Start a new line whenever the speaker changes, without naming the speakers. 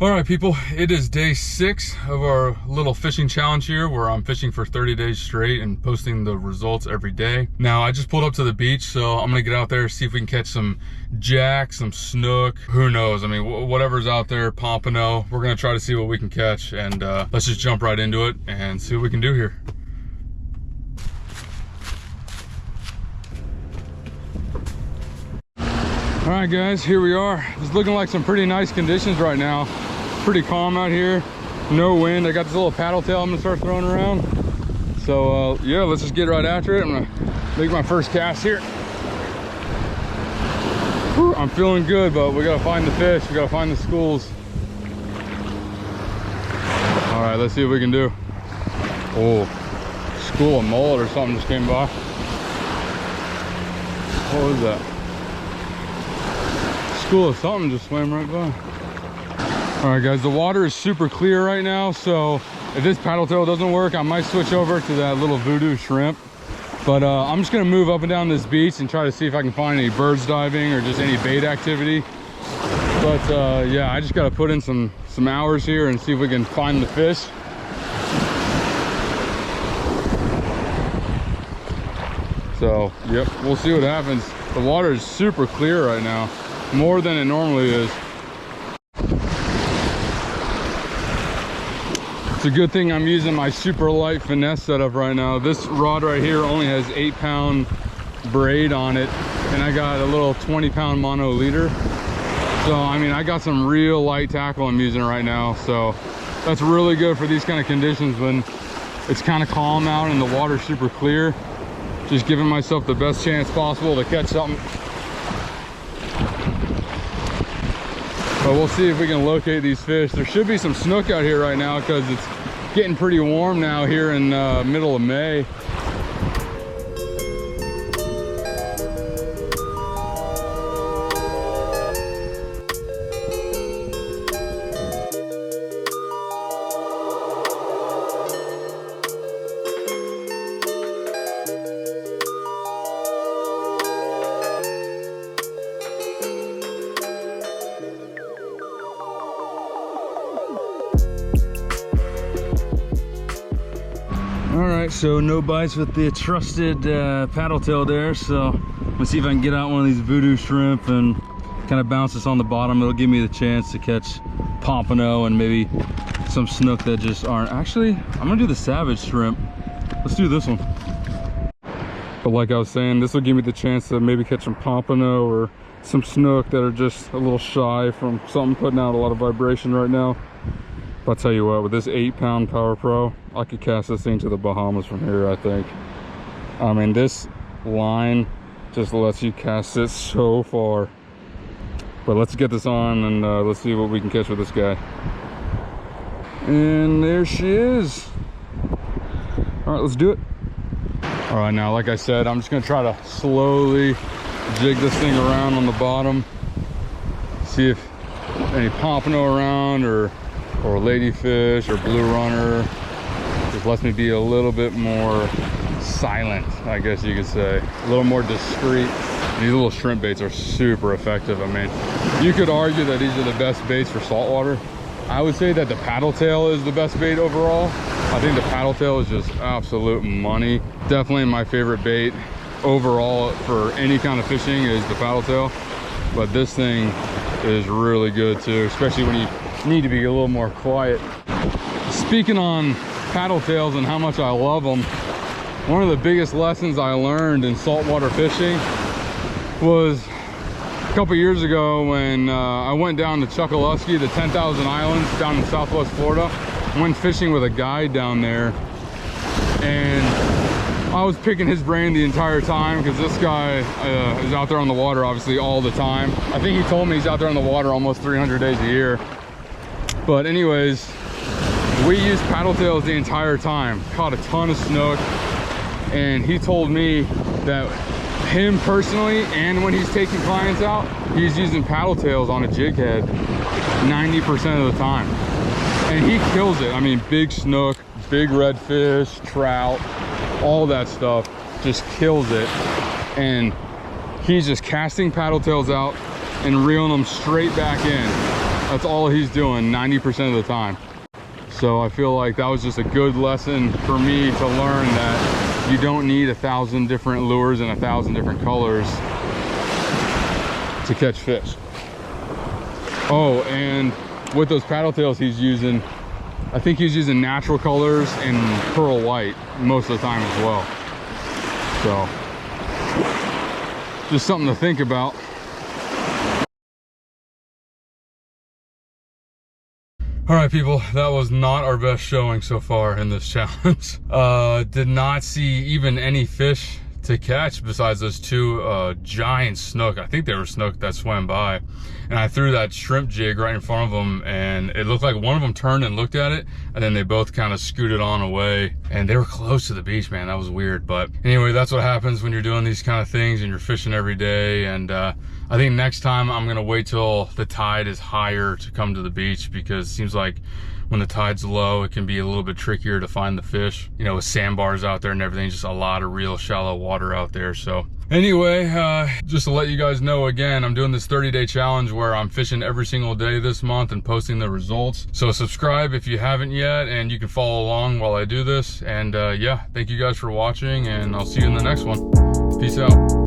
All right, people, it is day 6 of our little fishing challenge here where I'm fishing for 30 days straight and posting the results every day. Now, I just pulled up to the beach, so I'm gonna get out there, see if we can catch some jack, some snook, who knows? I mean, whatever's out there, pompano. We're gonna try to see what we can catch, and let's just jump right into it and see what we can do here. All right, guys, here we are. It's looking like some pretty nice conditions right now. Pretty calm out here, no wind. I got this little paddle tail I'm gonna start throwing around. So yeah, let's just get right after it. I'm gonna make my first cast here. Whew, I'm feeling good, but we gotta find the fish. We gotta find the schools. All right, let's see what we can do. Oh, school of mullet or something just came by. What was that? School of something just swam right by. All right, guys, the water is super clear right now, so if this paddle tail doesn't work, I might switch over to that little voodoo shrimp. But I'm just gonna move up and down this beach and try to see if I can find any birds diving or just any bait activity. But yeah, I just gotta put in some hours here and see if we can find the fish. So yep, we'll see what happens. The water is super clear right now, more than it normally is. It's a good thing I'm using my super light finesse setup right now. This rod right here only has 8-pound braid on it, and I got a little 20-pound mono leader. So I mean, I got some real light tackle I'm using right now, so that's really good for these kind of conditions when it's kind of calm out and the water's super clear. Just giving myself the best chance possible to catch something. But we'll see if we can locate these fish. There should be some snook out here right now because it's getting pretty warm now here in middle of May. All right, so no bites with the trusted paddle tail there. So let's see if I can get out one of these voodoo shrimp and kind of bounce this on the bottom. It'll give me the chance to catch pompano and maybe some snook that just aren't. Actually, I'm gonna do the savage shrimp. Let's do this one. But like I was saying, this will give me the chance to maybe catch some pompano or some snook that are just a little shy from something putting out a lot of vibration right now. But I'll tell you what, with this 8-pound Power Pro, I could cast this thing to the Bahamas from here, I think. I mean, this line just lets you cast it so far. But let's get this on and let's see what we can catch with this guy. And there she is. All right, let's do it. All right, now, like I said, I'm just gonna try to slowly jig this thing around on the bottom. See if any pompano around or ladyfish or blue runner. Just lets me be a little bit more silent, I guess you could say, a little more discreet. These little shrimp baits are super effective. I mean, you could argue that these are the best baits for saltwater. I would say that the paddle tail is the best bait overall. I think the paddle tail is just absolute money. Definitely my favorite bait overall for any kind of fishing is the paddle tail. But this thing is really good too, especially when you need to be a little more quiet. Speaking on paddle tails and how much I love them, one of the biggest lessons I learned in saltwater fishing was a couple years ago when I went down to Chokoloskee, the 10,000 Islands down in Southwest Florida. Went fishing with a guide down there, and I was picking his brain the entire time because this guy is out there on the water obviously all the time. I think he told me he's out there on the water almost 300 days a year. But anyways, we used paddle tails the entire time, caught a ton of snook, and he told me that him personally, and when he's taking clients out, he's using paddle tails on a jig head 90% of the time, and he kills it. I mean, big snook, big redfish, trout, all that stuff, just kills it. And he's just casting paddle tails out and reeling them straight back in. That's all he's doing 90% of the time. So I feel like that was just a good lesson for me to learn that you don't need 1,000 different lures and 1,000 different colors to catch fish. Oh, and with those paddle tails he's using, I think he's using natural colors and pearl white most of the time as well. So just something to think about. All right, people, that was not our best showing so far in this challenge. Did not see even any fish to catch besides those two giant snook. I think they were snook that swam by. And I threw that shrimp jig right in front of them, and it looked like one of them turned and looked at it, and then they both kind of scooted on away. And they were close to the beach, man. That was weird. But anyway, that's what happens when you're doing these kind of things and you're fishing every day. And I think next time I'm gonna wait till the tide is higher to come to the beach, because it seems like when the tide's low, it can be a little bit trickier to find the fish. You know, with sandbars out there and everything, just a lot of real shallow water out there. So anyway, just to let you guys know again, I'm doing this 30-day challenge where I'm fishing every single day this month and posting the results. So subscribe if you haven't yet, and you can follow along while I do this. And yeah, thank you guys for watching, and I'll see you in the next one. Peace out.